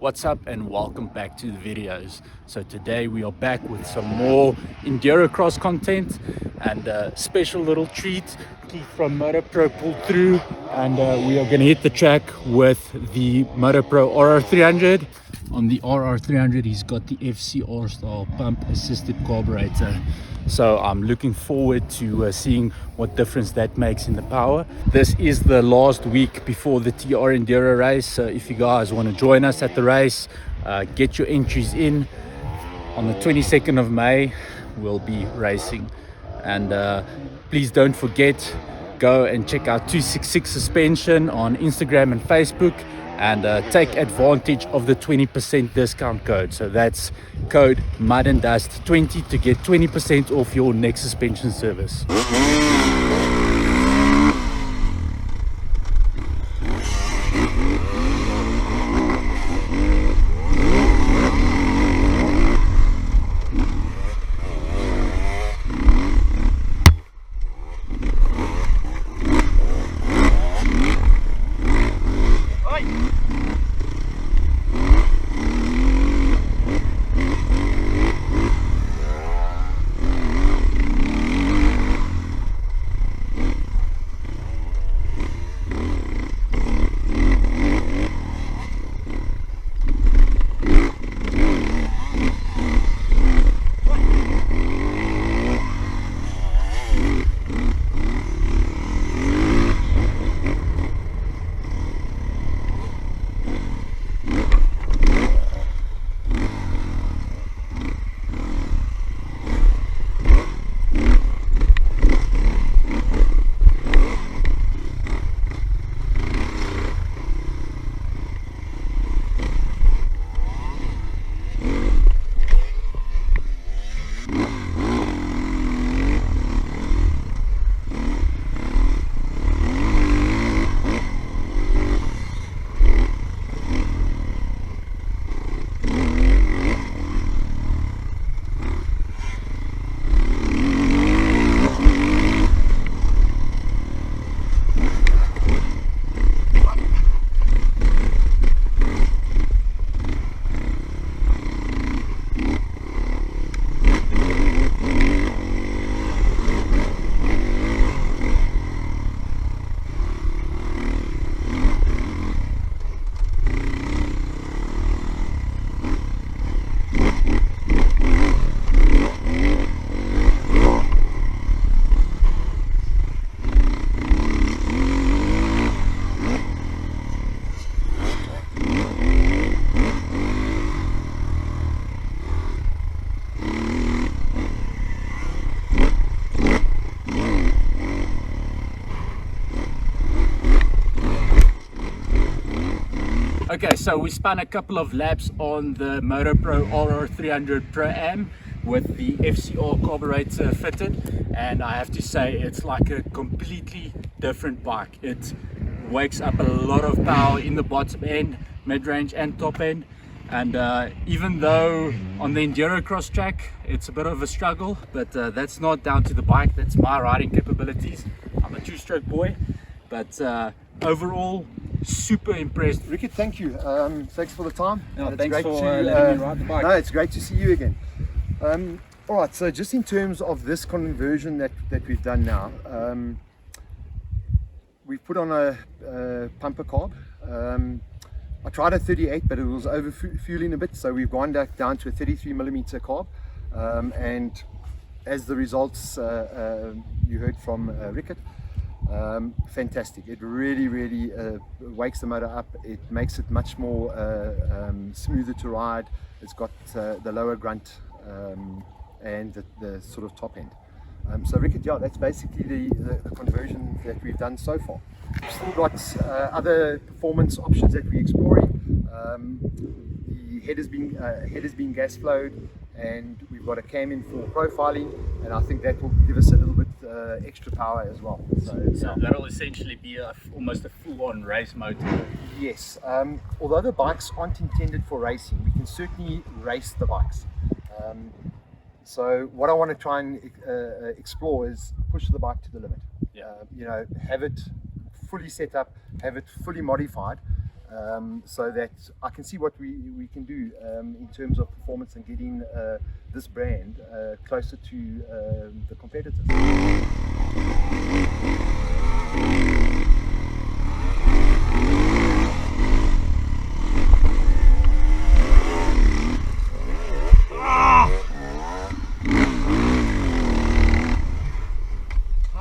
What's up and welcome back to the videos. So today we are back with some more Enduro Cross content and a special little treat. Keith from MotoPro pulled through and we are going to hit the track with the MotoPro RR300. On the RR300 he's got the FCR style pump assisted carburetor. So I'm looking forward to seeing what difference that makes in the power. This is the last week before the TR Enduro race. So if you guys want to join us at the race, get your entries in. On the 22nd of May, we'll be racing. And please don't forget, go and check out 266 Suspension on Instagram and Facebook. And take advantage of the 20% discount code. So that's code Mud and Dust 20 to get 20% off your next suspension service. Okay, so we spun a couple of laps on the MotoPro RR300 Pro Am with the FCR carburetor fitted, and I have to say it's like a completely different bike. It wakes up a lot of power in the bottom end, mid-range and top end, and even though on the Enduro Cross track it's a bit of a struggle, but that's not down to the bike, that's my riding capabilities. I'm a two-stroke boy, but overall super impressed. Ricky, thank you. Thanks for the time. No, thanks for letting me ride the bike. No, it's great to see you again. All right, so just in terms of this conversion that we've done now, we've put on a pumper carb. I tried a 38, but it was over fueling a bit, so we've gone down to a 33mm carb. And as the results you heard from Rickett, fantastic. It really wakes the motor up. It makes it much more smoother to ride. It's got the lower grunt and the sort of top end. So Rickett, yeah, that's basically the conversion that we've done so far. We've still got other performance options that we're exploring. The head has been gas flowed, and we've got a cam in for profiling, and I think that will give us a little bit extra power as well. So that'll essentially be almost a full-on race motor. Yes, although the bikes aren't intended for racing, we can certainly race the bikes. So what I want to try and explore is push the bike to the limit. Yeah. You know, have it fully set up, have it fully modified, so that I can see what we can do in terms of performance and getting this brand closer to the competitors.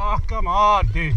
Oh, come on, dude.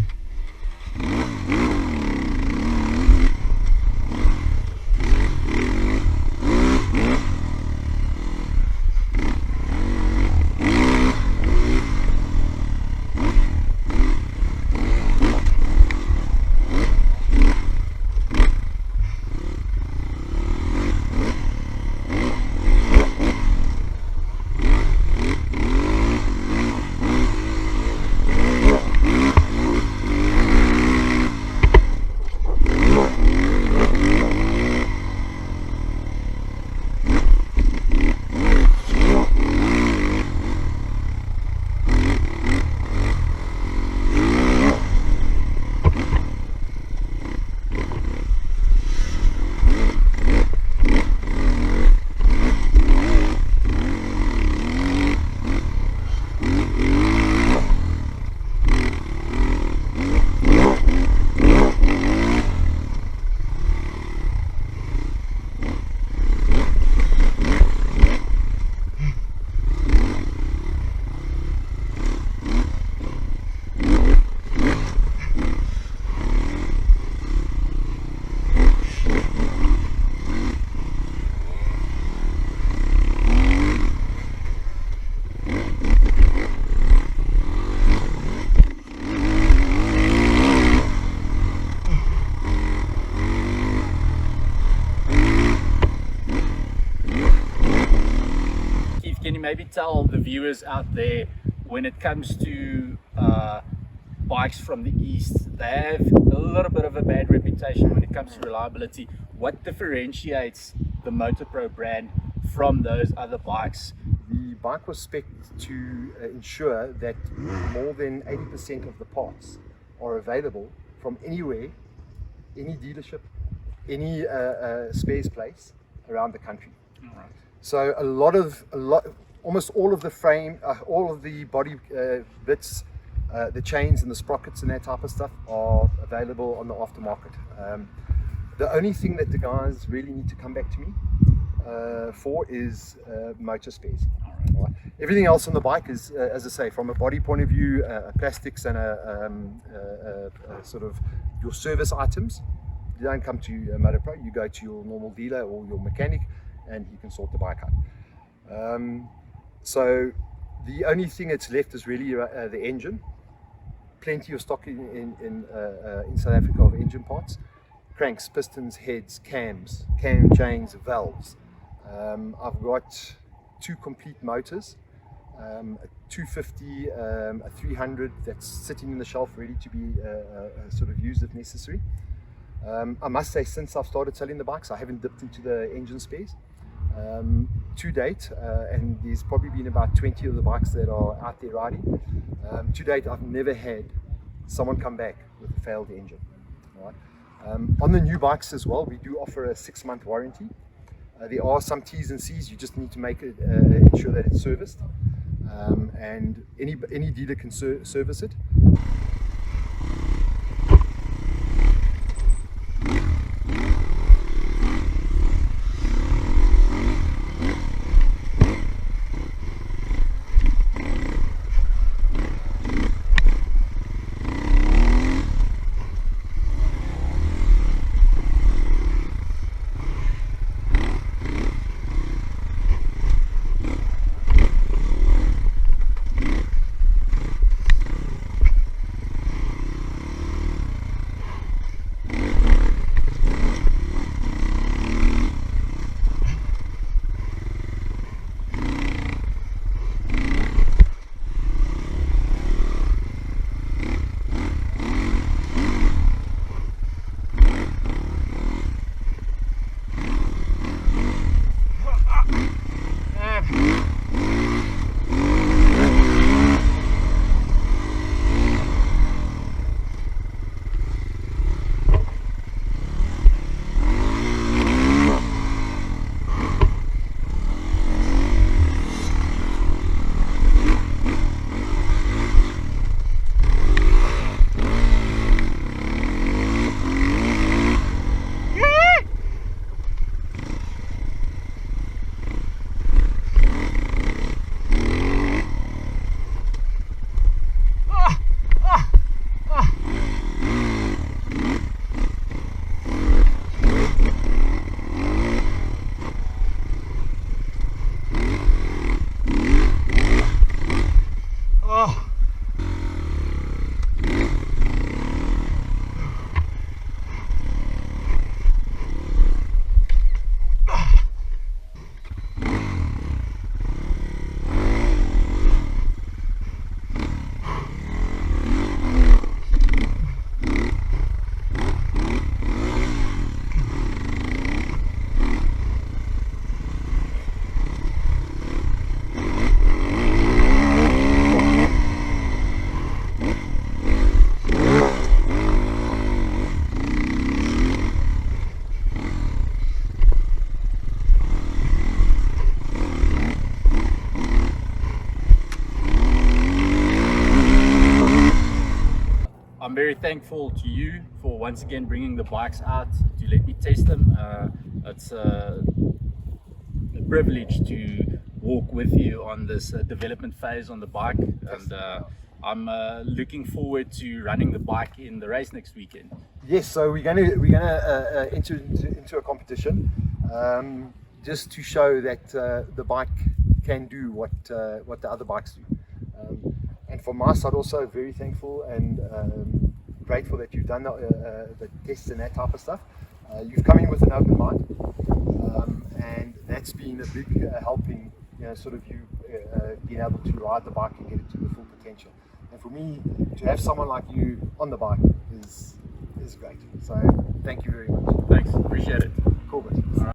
Can you maybe tell the viewers out there, when it comes to bikes from the East, they have a little bit of a bad reputation when it comes to reliability. What differentiates the MotoPro brand from those other bikes? The bike was spec'd to ensure that more than 80% of the parts are available from anywhere, any dealership, any spares place around the country. All right. So almost all of the frame, all of the body bits, the chains and the sprockets and that type of stuff are available on the aftermarket. The only thing that the guys really need to come back to me for is motor spares. All right. Everything else on the bike is, as I say, from a body point of view, plastics and a sort of your service items. You don't come to MotoPro, you go to your normal dealer or your mechanic, and he can sort the bike out. So the only thing that's left is really the engine. Plenty of stock in South Africa of engine parts. Cranks, pistons, heads, cams, cam chains, valves. I've got 2 complete motors, a 250, a 300 that's sitting in the shelf ready to be sort of used if necessary. I must say, since I've started selling the bikes, I haven't dipped into the engine spares to date, and there's probably been about 20 of the bikes that are out there riding. To date, I've never had someone come back with a failed engine. All right. On the new bikes as well, we do offer a 6-month warranty. There are some T's and C's. You just need to make it ensure that it's serviced, and any dealer can service it. I'm very thankful to you for once again bringing the bikes out to let me test them. It's a privilege to walk with you on this development phase on the bike, and I'm looking forward to running the bike in the race next weekend. Yes, so we're going to enter into a competition, just to show that the bike can do what the other bikes do. And from my side, also very thankful and grateful that you've done the tests and that type of stuff. You've come in with an open mind, and that's been a big helping, sort of you being able to ride the bike and get it to the full potential. And for me, to have someone like you on the bike is great. So thank you very much. Thanks, appreciate it. Cool. All right.